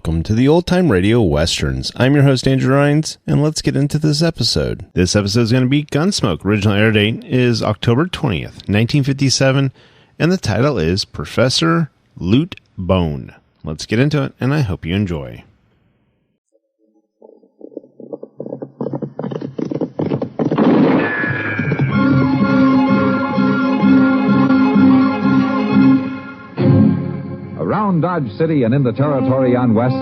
Welcome to the Old Time Radio Westerns. I'm your host, Andrew Rines, and let's get into this episode. This episode is going to be Gunsmoke. Original air date is October 20th, 1957, and the title is Professor Lute Bone. Let's get into it, and I hope you enjoy. Around Dodge City and in the territory on West,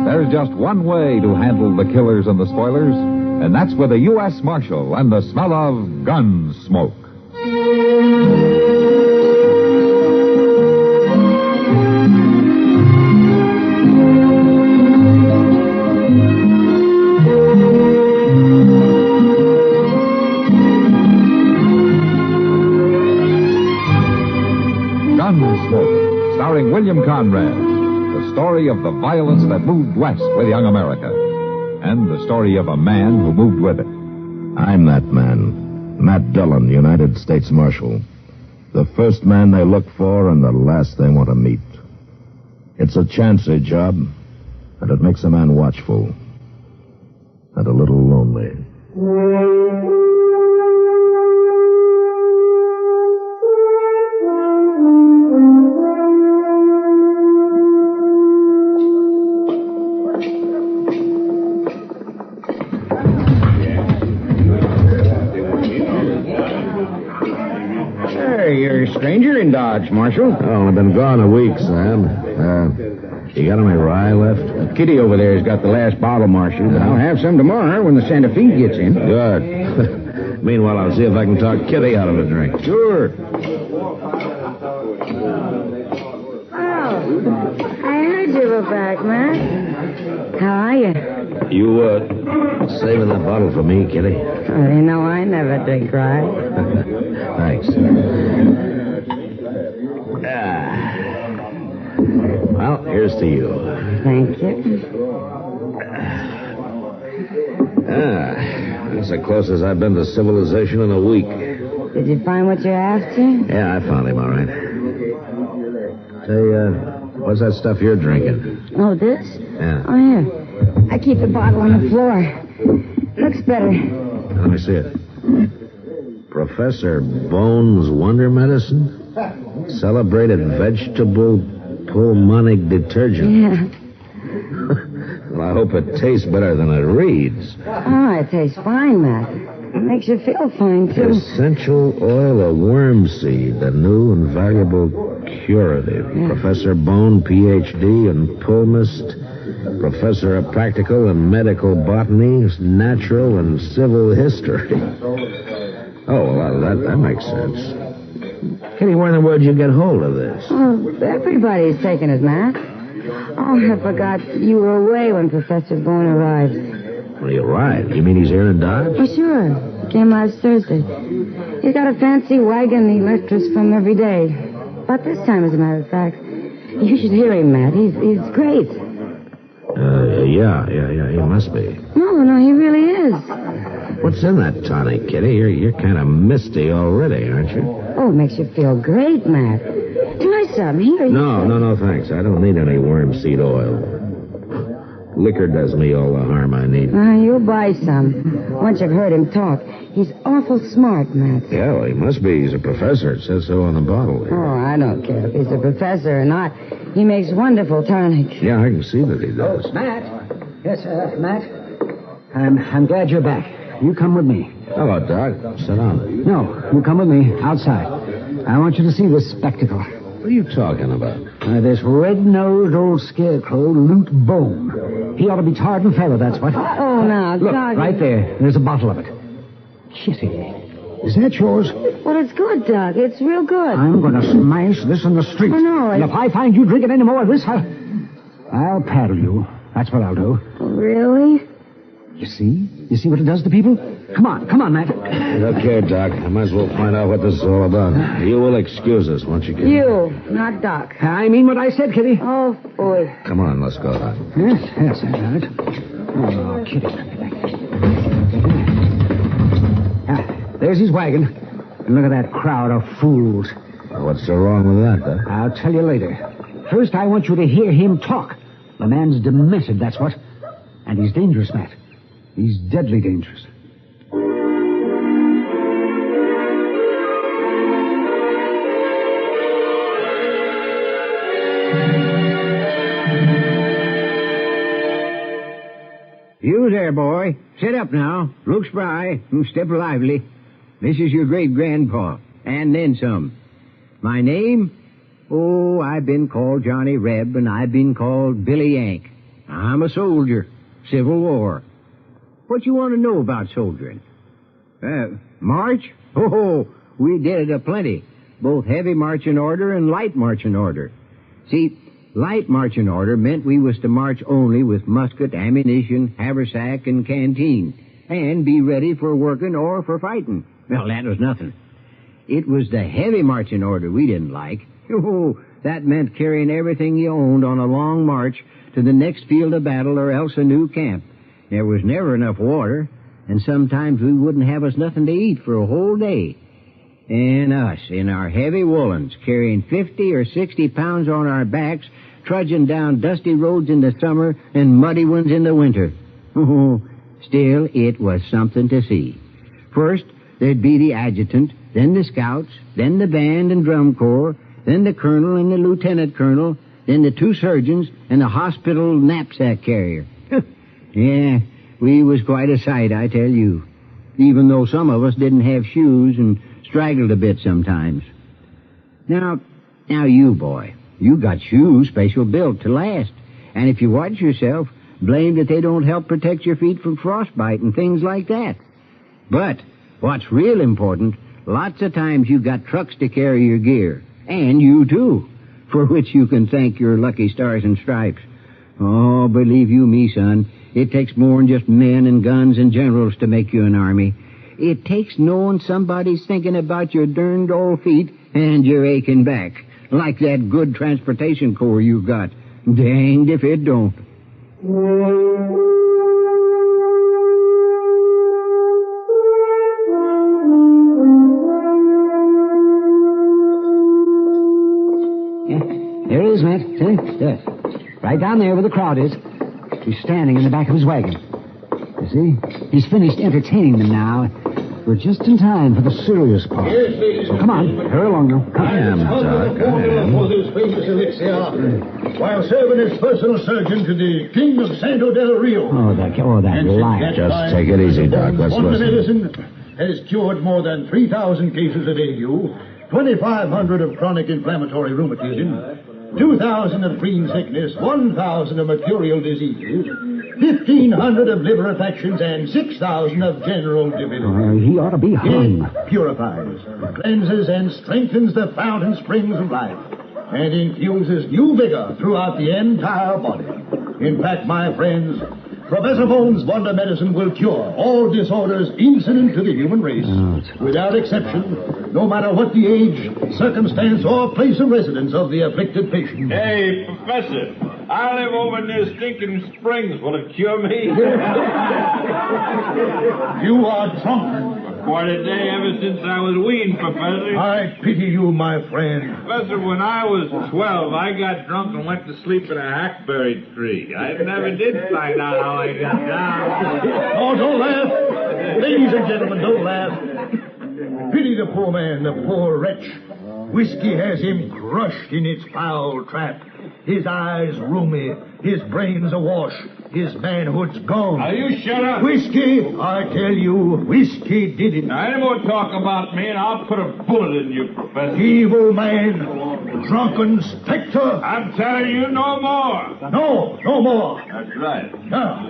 there's just one way to handle the killers and the spoilers, and that's with a U.S. Marshal and the smell of Gunsmoke. Gunsmoke. Starring William Conrad, the story of the violence that moved west with young America, and the story of a man who moved with it. I'm that man, Matt Dillon, United States Marshal. The first man they look for and the last they want to meet. It's a chancy job, and it makes a man watchful and a little lonely. You're a stranger in Dodge, Marshal. Oh, I've been gone a week, Sam. You got any rye left? Kitty over there has got the last bottle, Marshal. But I'll have some tomorrow when the Santa Fe gets in. Good. Meanwhile, I'll see if I can talk Kitty out of a drink. Sure. Oh, I heard you were back, Matt. How are you? You, saving that bottle for me, Kitty? Oh, you know I never drink rye. Thanks. Well, here's to you. Thank you. That's the closest I've been to civilization in a week. Did you find what you're after? Yeah, I found him, all right. Say, what's that stuff you're drinking? Oh, this? Yeah. Oh, here. I keep the bottle on the floor. Looks better. Let me see it. Professor Bone's Wonder Medicine? Celebrated vegetable pulmonic detergent. Yeah. Well, I hope it tastes better than it reads. Oh, it tastes fine, Matt. It makes you feel fine, too. Essential oil of worm seed, a new and valuable curative. Yeah. Professor Bone, Ph.D. in Pulmist, Professor of Practical and Medical Botany, Natural and Civil History. Oh, well, that makes sense. Kitty, where in the world did you get hold of this? Oh, everybody's taking it, Matt. Oh, I forgot you were away when Professor Bone arrived. When he arrived? You mean he's here in Dodge? Oh, sure. Came last Thursday. He's got a fancy wagon he left us from every day. About this time, as a matter of fact. You should hear him, Matt. He's great. Yeah, he must be. No, he really is. What's in that tonic, Kitty? You're kind of misty already, aren't you? Oh, it makes you feel great, Matt. Try some. Here. No, thanks. I don't need any worm seed oil. Liquor does me all the harm I need. You'll buy some. Once you've heard him talk. He's awful smart, Matt. Yeah, well, he must be. He's a professor. It says so on the bottle. Oh, I don't care if he's a professor or not. He makes wonderful tonic. Yeah, I can see that he does. Matt. Yes, Matt. I'm glad you're back. You come with me. Hello, Doc. Sit down. No, you come with me outside. I want you to see this spectacle. What are you talking about? This red-nosed old scarecrow, Lute Bone. He ought to be tarred and feathered, that's what. Oh, now, Look, Doc. right there. There's a bottle of it. Kitty, is that yours? Well, it's good, Doc. It's real good. I'm going to smash this in the street. Oh, no. And if I find you drinking any more of this, I'll paddle you. That's what I'll do. Really? You see? You see what it does to people? Come on, Matt. Okay, Doc. I might as well find out what this is all about. You will excuse us, won't you, Kitty? You, not Doc. I mean what I said, Kitty. Oh, boy. Come on, let's go, Doc. Yes, I got it. Oh, Kitty. There's his wagon. And look at that crowd of fools. Well, what's so wrong with that, Doc? I'll tell you later. First, I want you to hear him talk. The man's demented, that's what. And he's dangerous, Matt. He's deadly dangerous. You there, boy. Sit up now. Look spry. Step lively. This is your great-grandpa. And then some. My name? Oh, I've been called Johnny Reb, and I've been called Billy Yank. I'm a soldier. Civil War. What you want to know about soldiering? March? Oh, we did it aplenty. Both heavy marching order and light marching order. See, light marching order meant we was to march only with musket, ammunition, haversack, and canteen, and be ready for working or for fighting. Well, that was nothing. It was the heavy marching order we didn't like. Oh, that meant carrying everything you owned on a long march to the next field of battle or else a new camp. There was never enough water, and sometimes we wouldn't have us nothing to eat for a whole day. And us, in our heavy woolens, carrying 50 or 60 pounds on our backs, trudging down dusty roads in the summer and muddy ones in the winter. Oh, still, it was something to see. First, there'd be the adjutant, then the scouts, then the band and drum corps, then the colonel and the lieutenant colonel, then the 2 surgeons and the hospital knapsack carrier. Yeah, we was quite a sight, I tell you. Even though some of us didn't have shoes and straggled a bit sometimes. Now you, boy, you got shoes special built to last. And if you watch yourself, blame that they don't help protect your feet from frostbite and things like that. But what's real important, lots of times you got trucks to carry your gear. And you, too, for which you can thank your lucky stars and stripes. Oh, believe you me, son, it takes more than just men and guns and generals to make you an army. It takes knowing somebody's thinking about your darned old feet and your aching back, like that good transportation corps you got. Danged if it don't. There it is, Matt. See? There. Right down there where the crowd is. He's standing in the back of his wagon. You see? He's finished entertaining them now. We're just in time for the serious part. So come on, hurry along now. I am, Doc. For this famous elixir, while serving as personal surgeon to the King of Santo del Rio. Oh, that liar. Just take it easy, Doc. Let's Wonder listen. medicine has cured more than 3,000 cases of ague, 2,500 of chronic inflammatory rheumatism, 2,000 of green sickness, 1,000 of mercurial diseases, 1,500 of liver affections, and 6,000 of general debility. He ought to be hung. It purifies, cleanses, and strengthens the fountain springs of life, and infuses new vigor throughout the entire body. In fact, my friends, Professor Bones' Wonder Medicine will cure all disorders incident to the human race, without exception, no matter what the age, circumstance, or place of residence of the afflicted patient. Hey, Professor, I live over near Stinking Springs. Will it cure me? You are drunk. Quite a day ever since I was weaned, Professor. I pity you, my friend. Professor, when I was 12, I got drunk and went to sleep in a hackberry tree. I never did find out how I got down. Oh, don't laugh. Ladies and gentlemen, don't laugh. Pity the poor man, the poor wretch. Whiskey has him crushed in its foul trap. His eyes roomy, his brains awash, his manhood's gone. Now, you shut up. Whiskey, I tell you, whiskey did it. Now, any more talk about me, and I'll put a bullet in you, Professor. Evil man, drunken specter. I'm telling you no more. No more. That's right. Now,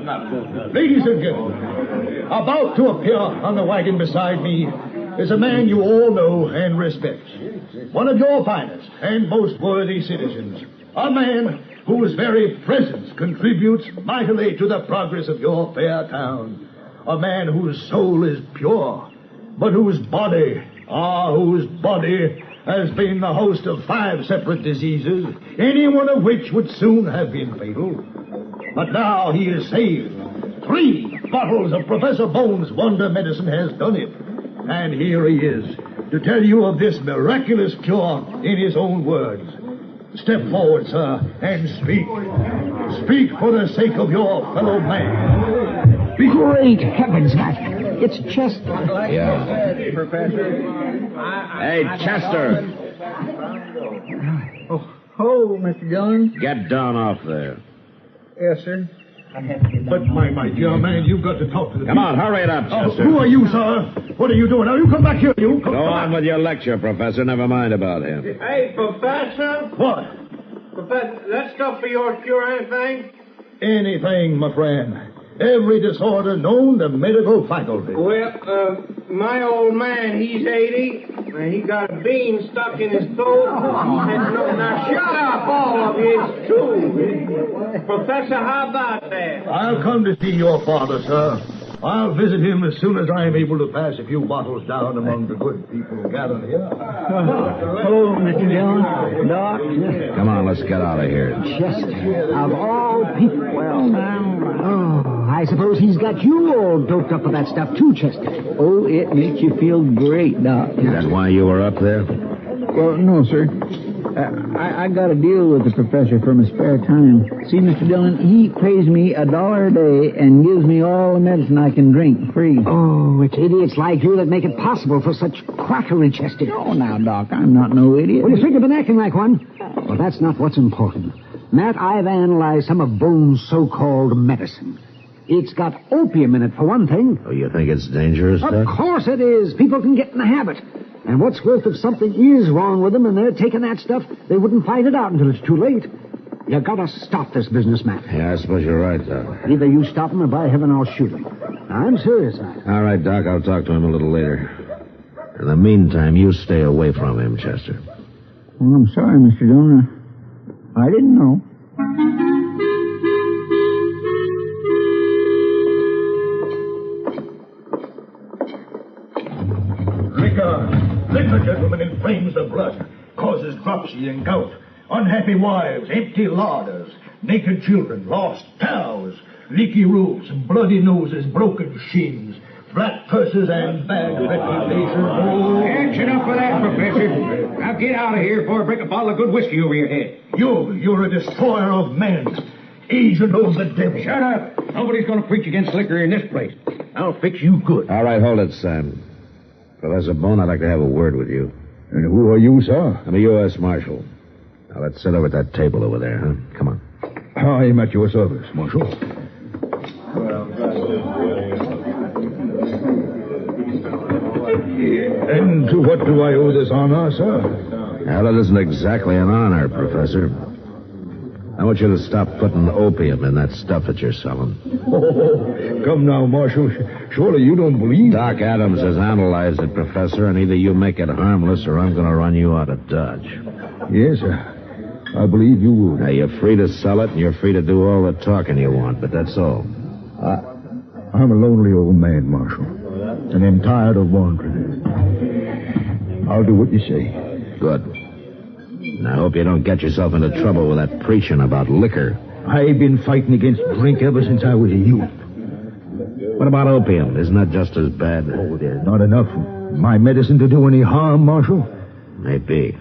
ladies and gentlemen, about to appear on the wagon beside me is a man you all know and respect. One of your finest and most worthy citizens. A man whose very presence contributes mightily to the progress of your fair town. A man whose soul is pure, but whose body has been the host of 5 separate diseases, any one of which would soon have been fatal. But now he is saved. 3 bottles of Professor Bones' Wonder Medicine has done it. And here he is, to tell you of this miraculous cure in his own words. Step forward, sir, and speak. Speak for the sake of your fellow man. Great heavens, Matt. It's Chester. Yeah. Hey, Chester. Oh, Mr. Dillon. Get down off there. Yes, sir. But, my dear man, you've got to talk to the Come on, hurry it up, Chester. Who are you, sir? What are you doing? Now, you come back here, you. Go on with your lecture, Professor. Never mind about him. Hey, Professor. What? Professor, that stuff for your cure anything? Anything, my friend. Every disorder known to medical faculty. Well, my old man, he's 80, and he got a bean stuck in his throat. Now, shut up, all of you. It's true. Professor, how about that? I'll come to see your father, sir. I'll visit him as soon as I am able to pass a few bottles down among the good people gathered here. Oh, Mr. Dillon. Doc. Come on, let's get out of here. Chester, of all people. Well, now. I suppose he's got you all doped up with that stuff, too, Chester. Oh, it makes you feel great, Doc. Is that why you were up there? Well, no, sir. I got to deal with the professor for my spare time. See, Mr. Dillon, he pays me $1 a day and gives me all the medicine I can drink free. Oh, it's idiots like you that make it possible for such quackery, Chester. Oh, now, Doc, I'm not no idiot. Well, you figure been acting like one. Well, that's not what's important. Matt, I've analyzed some of Bone's so-called medicine. It's got opium in it, for one thing. Oh, you think it's dangerous, Of Doc? course it is. People can get in the habit. And what's worse, if something is wrong with them and they're taking that stuff, they wouldn't find it out until it's too late. You gotta stop this business, Matt. Yeah, I suppose you're right, Doc. Either you stop him or by heaven I'll shoot him. I'm serious, Matt. All right, Doc, I'll talk to him a little later. In the meantime, you stay away from him, Chester. Well, I'm sorry, Mr. Dillon. I didn't know. Liquor, gentlemen, inflames the blood, causes dropsy and gout, unhappy wives, empty larders, naked children, lost cows, leaky roofs, bloody noses, broken shins, flat purses, and bad reputation. Oh, That's enough of that, Professor. Now get out of here before I break a bottle of good whiskey over your head. You're a destroyer of men, agent of the devil. Shut up. Nobody's going to preach against liquor in this place. I'll fix you good. All right, hold it, Sam. Professor Bone, I'd like to have a word with you. And who are you, sir? I'm a U.S. Marshal. Now, let's sit over at that table over there, huh? Come on. I am at your service, Marshal. And to what do I owe this honor, sir? Now, that isn't exactly an honor, Professor. I want you to stop putting opium in that stuff that you're selling. Oh, come now, Marshal. Surely you don't believe... Doc Adams has analyzed it, Professor, and either you make it harmless or I'm going to run you out of Dodge. Yes, sir. I believe you would. Now, you're free to sell it and you're free to do all the talking you want, but that's all. I'm a lonely old man, Marshal, and I'm tired of wandering. I'll do what you say. Good. And I hope you don't get yourself into trouble with that preaching about liquor. I've been fighting against drink ever since I was a youth. What about opium? Isn't that just as bad? Oh, there's not enough of my medicine to do any harm, Marshal. Maybe.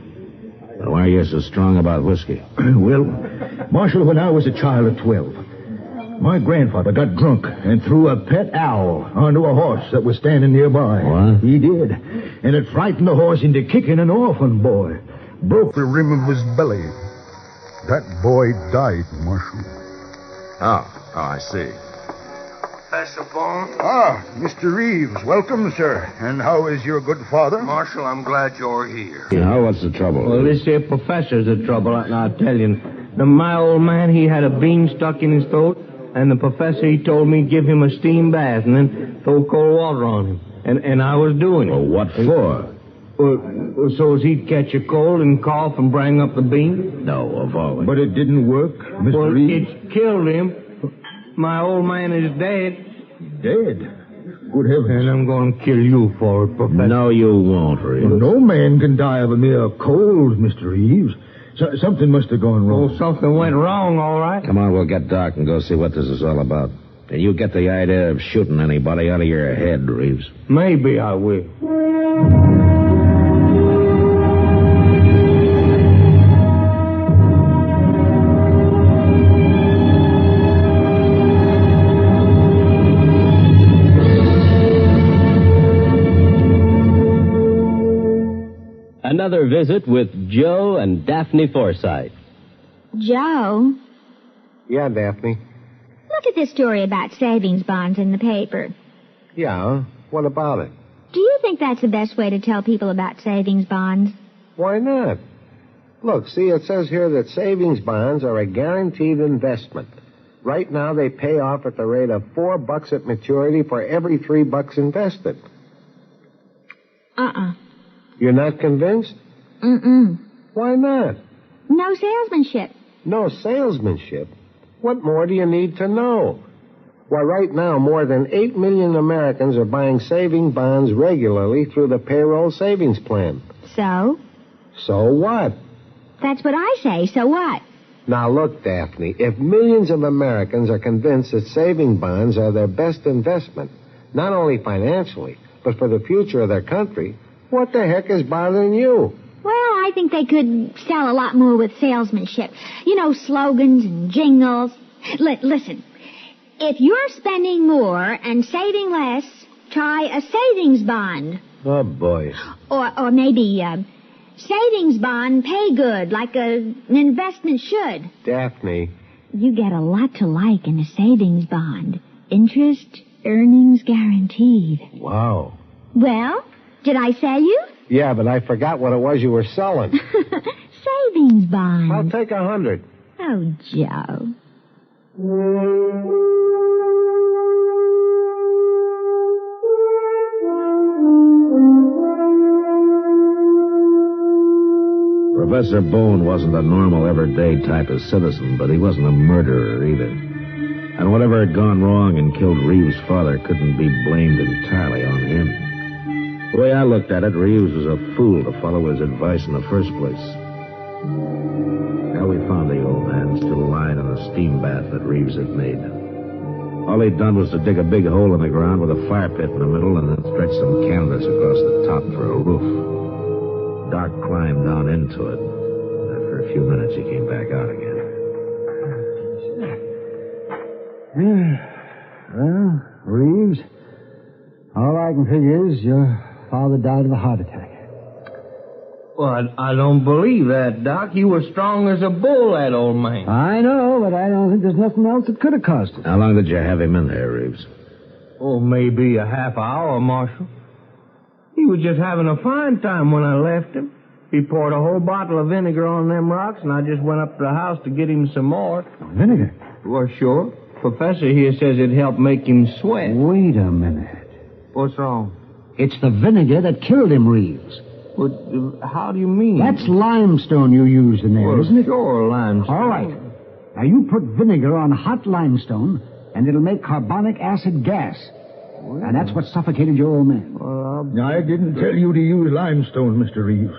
But why are you so strong about whiskey? Well, Marshal, when I was a child of 12, my grandfather got drunk and threw a pet owl onto a horse that was standing nearby. What? He did. And it frightened the horse into kicking an orphan boy. Broke the rim of his belly. That boy died, Marshal. Oh, I see. Professor Bone? Ah, Mr. Reeves. Welcome, sir. And how is your good father? Marshal, I'm glad you're here. Now, what's the trouble? Well, this here professor's the trouble, and I'll tell you. Now, my old man, he had a bean stuck in his throat, and the professor, he told me give him a steam bath and then throw cold water on him. And I was doing it. Well, what for? Well, so as he'd catch a cold and cough and bring up the bean. No, of all. But it didn't work, Mr. Well, Reeves? it's killed him. My old man is dead. Dead? Good heavens. And I'm going to kill you for it, Professor. No, you won't, Reeves. Well, no man can die of a mere cold, Mr. Reeves. Something must have gone wrong. Oh, something went wrong, all right. Come on, we'll get Doc and go see what this is all about. And you get the idea of shooting anybody out of your head, Reeves. Maybe I will. another visit with Joe and Daphne Forsythe. Joe? Yeah, Daphne. Look at this story about savings bonds in the paper. Yeah, what about it? Do you think that's the best way to tell people about savings bonds? Why not? Look, see, it says here that savings bonds are a guaranteed investment. Right now, they pay off at the rate of $4 at maturity for every $3 invested. You're not convinced? Why not? No salesmanship. No salesmanship? What more do you need to know? Why, right now, more than 8 million Americans are buying saving bonds regularly through the payroll savings plan. So? So what? That's what I say. So what? Now, look, Daphne, if millions of Americans are convinced that saving bonds are their best investment, not only financially, but for the future of their country, what the heck is bothering you? Well, I think they could sell a lot more with salesmanship. You know, slogans and jingles. Listen, if you're spending more and saving less, try a savings bond. Oh, boy. Or maybe savings bond pay good, like an investment should. Daphne. You get a lot to like in a savings bond. Interest, earnings guaranteed. Wow. Well, did I sell you? Yeah, but I forgot what it was you were selling. Savings bond. I'll take 100. Oh, Joe. Professor Bone wasn't a normal, everyday type of citizen, but he wasn't a murderer either. And whatever had gone wrong and killed Reeves' father couldn't be blamed entirely on him. The way I looked at it, Reeves was a fool to follow his advice in the first place. Now we found the old man still lying in the steam bath that Reeves had made. All he'd done was to dig a big hole in the ground with a fire pit in the middle and then stretch some canvas across the top for a roof. Doc climbed down into it. After a few minutes, he came back out again. Well, Reeves, all I can figure is your father died of a heart attack. Well, I don't believe that, Doc. You were strong as a bull, that old man. I know, but I don't think there's nothing else that could have caused it. How long did you have him in there, Reeves? Oh, maybe a half hour, Marshal. He was just having a fine time when I left him. He poured a whole bottle of vinegar on them rocks, and I just went up to the house to get him some more. Vinegar? Well, sure. Professor here says it helped make him sweat. Wait a minute. What's wrong? It's the vinegar that killed him, Reeves. But how do you mean? That's limestone you used in there, well, isn't it? Sure, limestone. All right. Now, you put vinegar on hot limestone, and it'll make carbonic acid gas. Well, and that's what suffocated your old man. Well, I didn't tell you to use limestone, Mr. Reeves.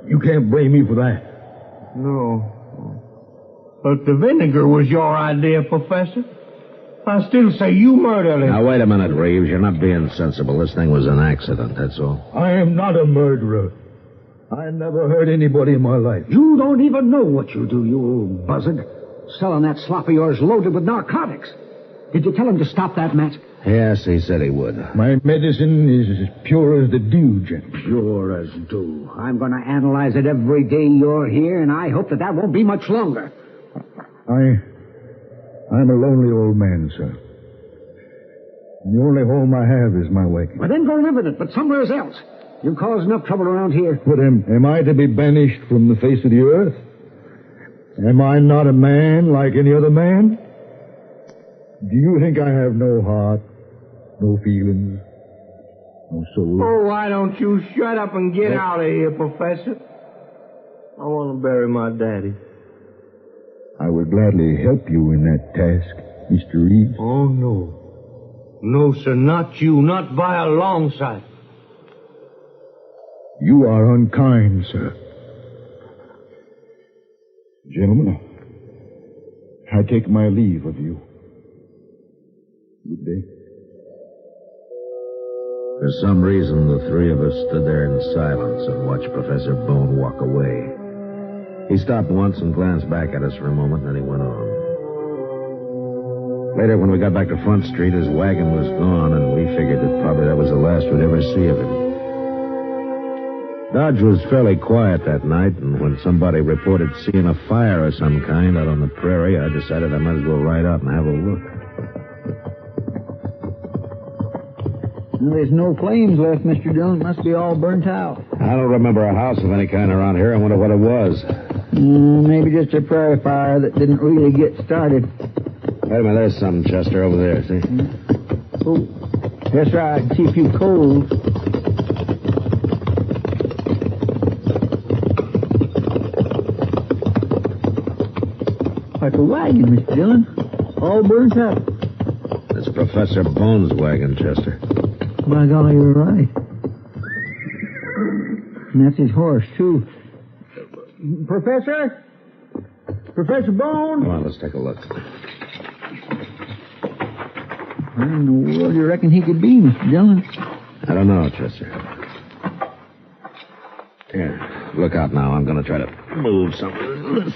You can't blame me for that. No. But the vinegar was your idea, Professor. I still say you murdered him. Now, wait a minute, Reeves. You're not being sensible. This thing was an accident, that's all. I am not a murderer. I never hurt anybody in my life. You don't even know what you do, you old buzzard. Selling that slop of yours loaded with narcotics. Did you tell him to stop that, Matt? Yes, he said he would. My medicine is as pure as the dew, Jim. Pure as dew. I'm going to analyze it every day you're here, and I hope that won't be much longer. I'm a lonely old man, sir. And the only home I have is my wagon. Well, then go live in it, but somewhere else. You've caused enough trouble around here. But am I to be banished from the face of the earth? Am I not a man like any other man? Do you think I have no heart, no feelings, no soul? Oh, why don't you shut up and get out of here, Professor? I want to bury my daddy. I would gladly help you in that task, Mr. Reeves. Oh, no. No, sir, not you. Not by a long sight. You are unkind, sir. Gentlemen, I take my leave of you. Good day. For some reason, the three of us stood there in silence and watched Professor Bone walk away. He stopped once and glanced back at us for a moment, then he went on. Later, when we got back to Front Street, his wagon was gone, and we figured that probably that was the last we'd ever see of him. Dodge was fairly quiet that night, and when somebody reported seeing a fire of some kind out on the prairie, I decided I might as well ride out and have a look. Well, there's no flames left, Mr. Dillon. It must be all burnt out. I don't remember a house of any kind around here. I wonder what it was. Maybe just a prairie fire that didn't really get started. Wait a minute, there's something, Chester, over there, see? Oh, that's right. I can see a few coals. Like a wagon, Mr. Dillon. All burnt up. It's Professor Bones' wagon, Chester. By golly, you're right. And that's his horse, too. Professor? Professor Bone? Come on, let's take a look. Where in the world do you reckon he could be, Mr. Dillon? I don't know, Chester. Here, look out now. I'm going to try to move something.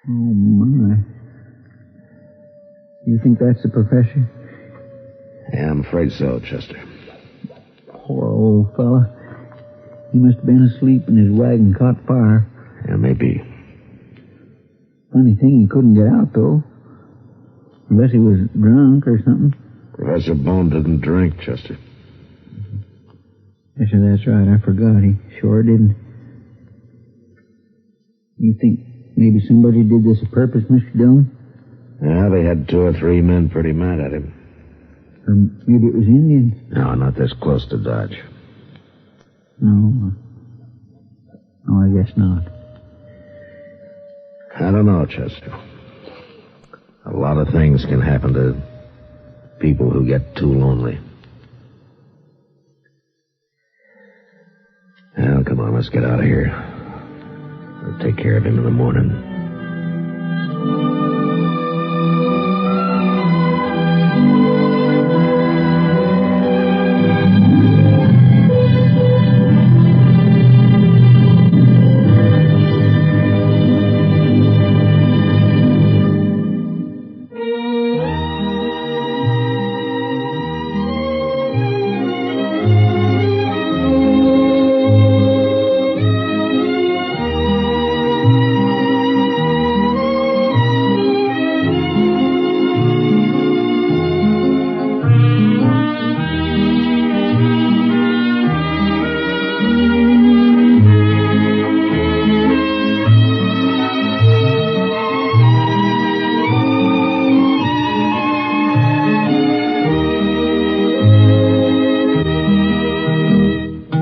Oh, my. You think that's the professor? Yeah, I'm afraid so, Chester. Poor old fella. He must have been asleep and his wagon caught fire. Yeah, maybe. Funny thing, he couldn't get out, though. Unless he was drunk or something. Professor Bone didn't drink, Chester. Yes, sir, that's right. I forgot. He sure didn't. You think maybe somebody did this on purpose, Mr. Dillon? Yeah, they had 2 or 3 men pretty mad at him. Or maybe it was Indians. No, not this close to Dodge. No. No, I guess not. I don't know, Chester. A lot of things can happen to people who get too lonely. Well, come on, let's get out of here. I'll take care of him in the morning.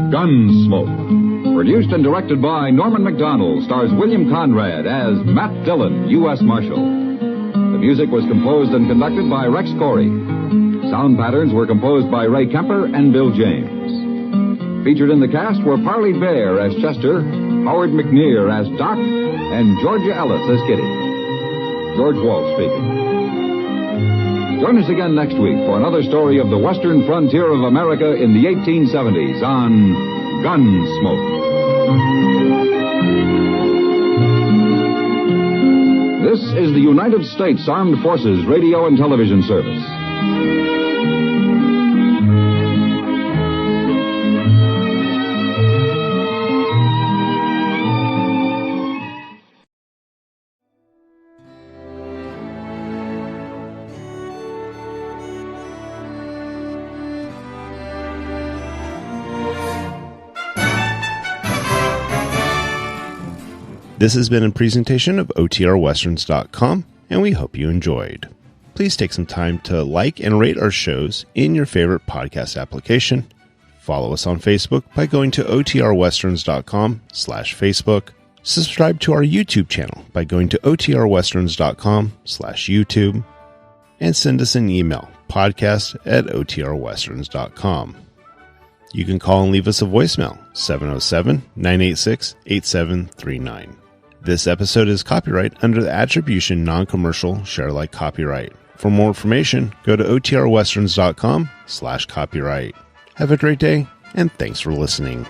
Gunsmoke. Produced and directed by Norman Macdonald, stars William Conrad as Matt Dillon, U.S. Marshal. The music was composed and conducted by Rex Corey. Sound patterns were composed by Ray Kemper and Bill James. Featured in the cast were Parley Bear as Chester, Howard McNear as Doc, and Georgia Ellis as Kitty. George Walsh speaking. Join us again next week for another story of the western frontier of America in the 1870s on Gunsmoke. This is the United States Armed Forces Radio and Television Service. This has been a presentation of OTRWesterns.com, and we hope you enjoyed. Please take some time to like and rate our shows in your favorite podcast application. Follow us on Facebook by going to OTRWesterns.com/Facebook. Subscribe to our YouTube channel by going to OTRWesterns.com/YouTube. And send us an email, podcast@OTRWesterns.com. You can call and leave us a voicemail, 707-986-8739. This episode is copyright under the Attribution Non-Commercial Share-alike copyright. For more information, go to OTRWesterns.com/copyright. Have a great day, and thanks for listening.